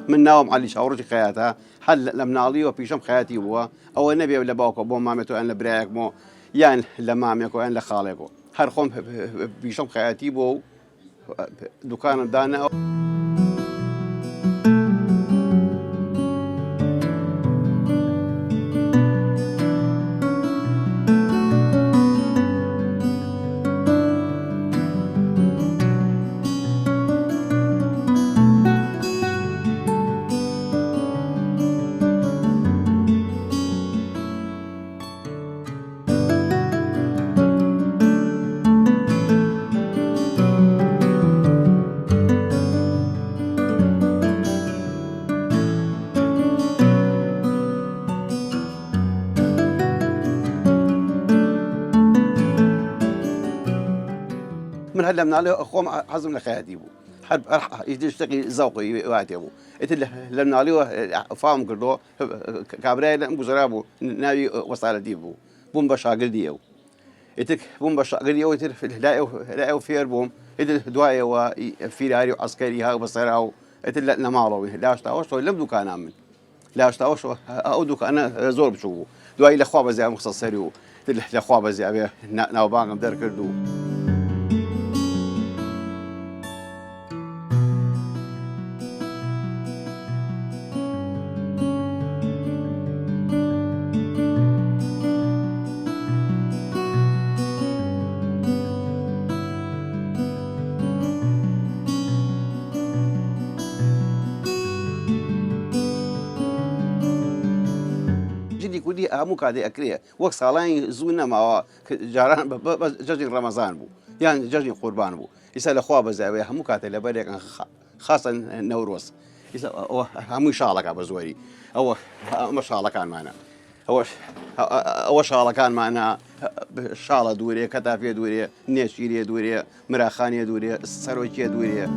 من ناوم على شاورتي خياتها هل لم نالي وبيشم خياتي هو أو النبي ولا باوكو بو مامتو أن لبرايك مو يعني لماميكو أن لخالكو هر خم بيشم خياتي بو دكان دانا من هلا من عليه أخوم حزم لخياتي بو حرب يشتغل ذوقي وقتي بو إتل لما عليه فاهم كردو كابراي لم بزرابو ناوي وصل ديبو بوم بشاغل ديو إتك بوم بشاغل ديو إتل لا فير بوم إتل دواء وفي راري عسكري ها بصراو إتل لا مالوي لا اشتاوش لم دكان عمل لا اشتاوش أو دكان زور بشوفه دواء لخوابه زي مخصصريو إتل لخوابه زي أبي ناو بانم در كردو كودي أمو كادي أكريه وقت صالين زونا مع جاران جزء رمضان بو يعني جزء قربان بو يسأل أخوة بزاوية همو كاتي لبريك خاصة نوروز يسأل همو شالك أبزوري أو ما شالك كان معنا أو شالك كان معنا شالة دورية كتافية دورية نيشيرية دورية مراخانية دورية سروجية دورية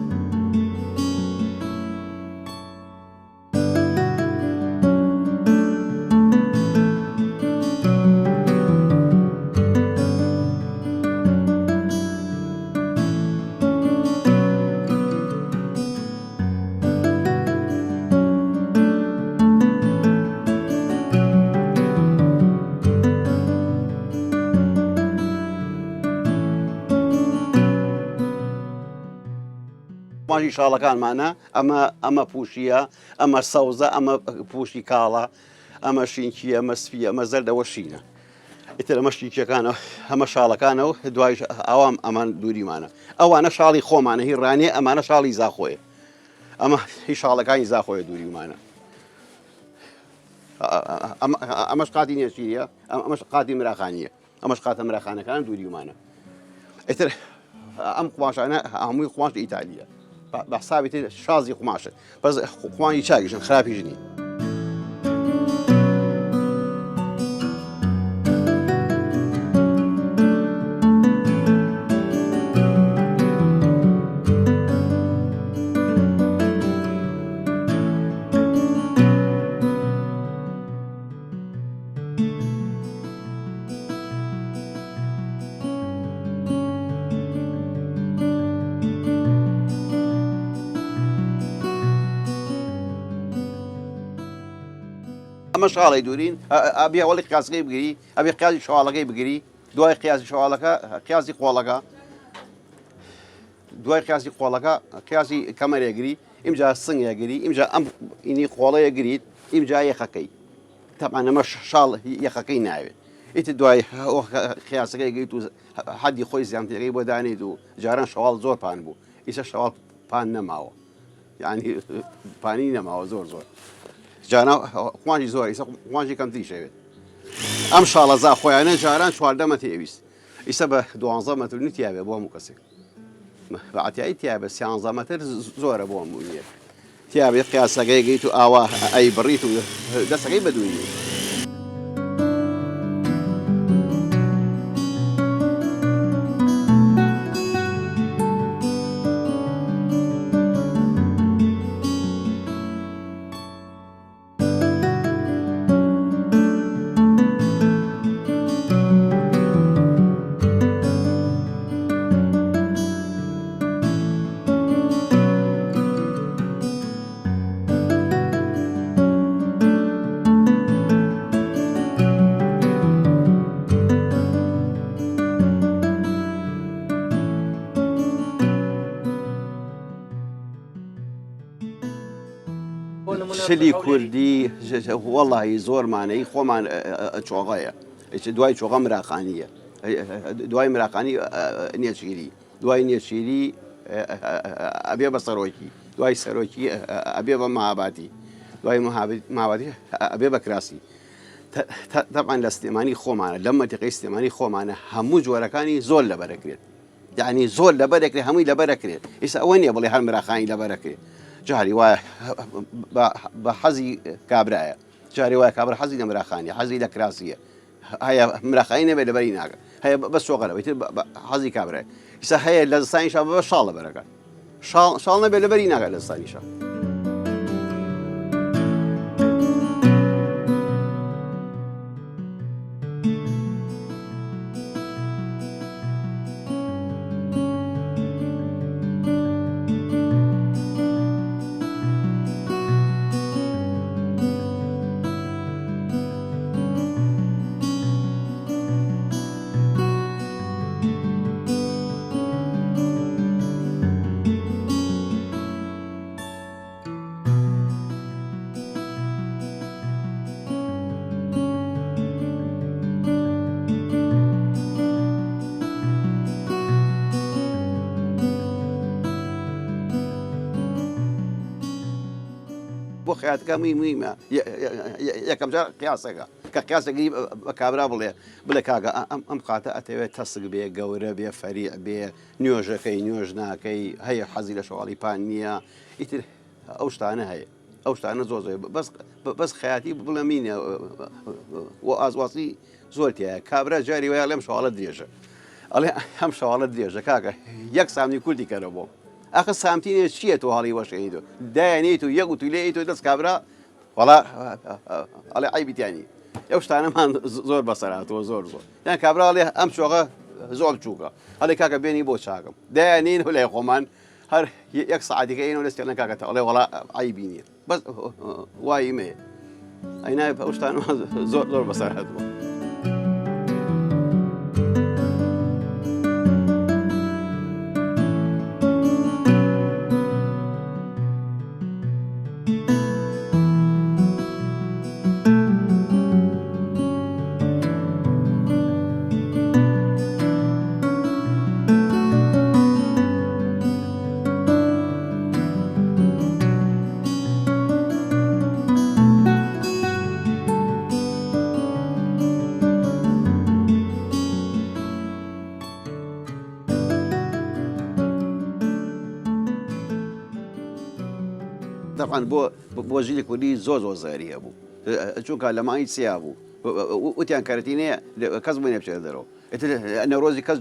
ماشي شاله كان معنا أما بوشيا أما صوزة أما بوشي كالا أما شينكي أما سفيا أما زرد وشينا إتلا مشينكي كانوا أما شاله كانوا دواي أوام أما دوري معنا أو أنا شالي خو معنا هي رانية أما أنا شالي زاخوي أما هي شاله كان زاخوي دوري معنا أما شقاتي نيشيريا أما شقاتي مراخانية أما شقاتي مراخانة كان دوري معنا إتلا أم قماش أنا أمي قماش إيطاليا بحسابي شازي قماشة بس قماشي يشاقش خلاف يجني أما شغالة يدورين أبي أول قياس غيب بقري أبي قياس شغالة غيب بقري دواي قياس شغالة قياس قوالك دواي قياس قوالك قياس كاميرا يقري إمجا الصن يقري إمجا أم إني قوالة يقري إمجا يخكي طبعا أنا مش شال يخكي نايب إنت دواي قياس غيب حد يخويز يعني غيب وداني دو جاران شغال زور بانبو إيش شغال بان نماو يعني باني نماو زور جانا قوانجي زوري قوانجي كم تيجي أم شاء الله زا خويا أنا جاران شوال دم تيبيس يسبب دوانزة مثل نتيابه أبوه مكسر بعد أي تيابه سيانزة مثل زور أبوه مونير تيابه قياس جيتو أوا أي بريتو ده سجى بدوي شلی کوردی وەڵی زۆرمانەی خۆمان چۆغەیە دوای چۆغە مراقانیە دوای مراقانی نێچیری دوای نێچیری ئەبێ بە سەرۆکی دوای سەرۆکی ئەبێ بە مەهاباتی دوای ماوەتی ئەبێ بە کراسی تەبعاً لە سلێمانی خۆمانە لەم مەنتیقەی سلێمانی خۆمانە هەموو جۆرەکانی زۆر لەبەرەکرێت یعنی زۆر لەبەرەکرێت هەمووی لەبەرەکرێت ئێستا ئەوە نییە بڵێ هەر مراقانی لەبەرەکرێت جاری وایە بە حەزی کابرایە جاری وایە کابرا حەزی لە مراقانی حەزی لە کراسیە هەیە مراقانی نەبێت لەبەری ناکە هەیە بەس چۆغەرەوەی حەزی کابرایە ئێستا هەیە لە زستانیشا بە شاڵ لەبەرەکە شاڵ نەبێت لەبەری ناکە لە زستانیشا بۆ خەیاتەکە مویمە یەکەم جار قیاسەکە کە قیاسەکەی بە کابرا بڵێ کاگە ئەم قاتە ئەتەوێت تەسک بێ گەورە بێ فەریع بێ نوێژەکەی نوێژ ناکەی هەیە حەزی لە شەواڵی پان نییە ئیتر ئەو شتانە هەیە ئەو شتانە زۆر بەس خەیاتی بڵێ مینە ئازواسی زۆر تایە کابرا جاری وایە لەم شەواڵە درێژە ئەڵێ ئەم شەواڵە درێژە کاکە یەک سامی کوردی کەرە بۆ ئەخە سامتینێ چییە تۆ هەڵی وەشەی تۆ دایانیت و یەک و توولێی تۆ دەست کابرا وەڵا ئەڵێ ئایبیتیانی ئەو شتانەمان زۆر بەسەراتەوە زۆر یان کابرا ئەڵێ ئەم چۆغە زۆر بچووکە هەڵێ کاکە بێنی بۆ چاکم دایانین و لای خۆمان هەر یەک سەعاتێکە ئێنەوە دەستێنە کاکەتە ئەڵێ وەڵا ئایبی نییە بەس وای مەیە ئەینای ئەو شتانە زۆر بەسەرهاتوە طبعاً بۆ ژیلی کوردی زۆر زاریە بوو چونکە لە مانگی چیا بوو وتیان کارەتینەیە کەس بووینە بچێت دەرەوە نەورۆزی کەس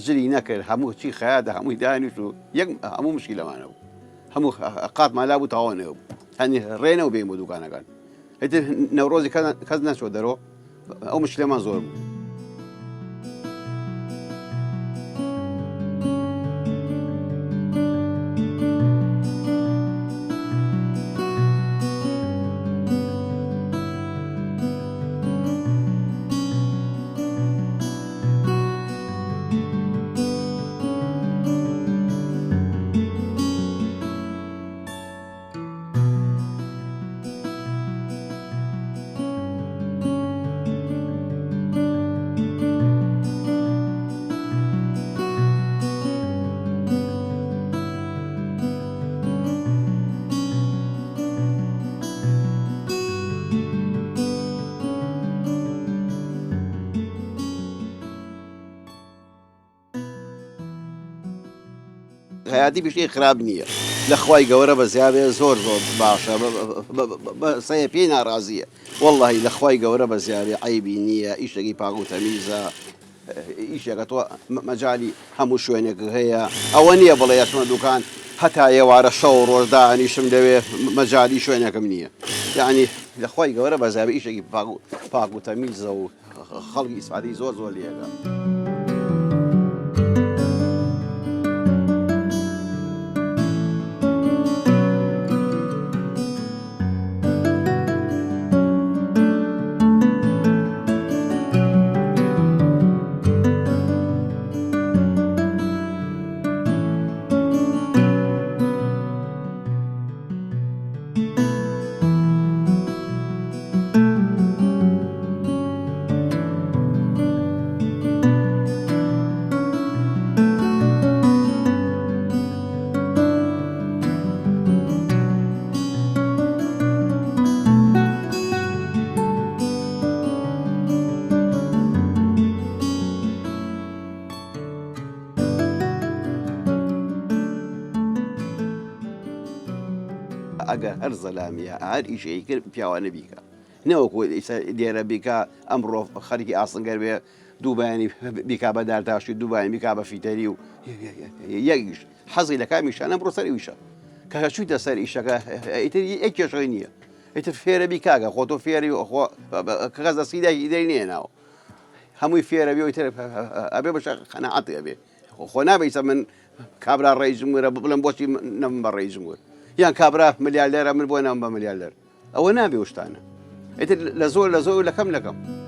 جلی نەکرد هەموو چی خەیاتە هەمووی دانیشت و یەک هەموو مشکلەمانە بوو هەموو قاتمان لا بوو تاوانێ بوو هەنی ڕێنەوە بێم بۆ دوکانەکان نەورۆزی کەس نەچۆ دەرەوە ئەو مشکلەمان زۆر بوو خەیاتی بشی خراپ نییە لە خوای گەورە بە زیابێ زۆر باشە سەیە پێی ناڕازیە وەڵڵاهی لە خوای گەورە بە زیابێ عەیبی نییە ئیشێکی پاک و تەمیزە ئیشێکە تۆ مەجالی هەموو شوێنێک هەیە ئەوە نییە بڵێ یەچمە دوکان هەتا ئێوارە شەو ڕۆژ دانیشم دەوێ مەجالی شوێنەکەم نییە یعنی لە خوای گەورە بە زیابێ ئیشێکی پاک و تەمیزە و خەڵکی ئیسفادەی زۆر لێگە ئەگە هەر زەلامیە هەر ئیشەی کرد پیاوانە بیکە نەوەکو دیێرە بیکە ئەمڕۆ خەریکی ئاسنگەر بێ دووبیانی بیکا بە دارتاشی دووبیان بیکا بە فیتەری و یەکیش حەزی لە کامیشانە بڕۆ سەر ئیشە کە چوویتە سەر ئیشەکە ئیتر ئەک کێشەی نییە ئیتر فێرە بیکاگە خۆ تۆ فێری کەس دەسیدای دەری نێناوە هەمووی فێرە بێ ئیتر ئەبێ بەش قەنەعەت ئەبێ خۆ نابیسە من کابرا ڕێژم وەرە بڵم بۆچی نەم بە ڕێژم وەر یان کابرا ملیاردەرە من بۆ نام بە ملیاردەر ئەوە نابێ شتانە ئیتر لە زۆر لە کەم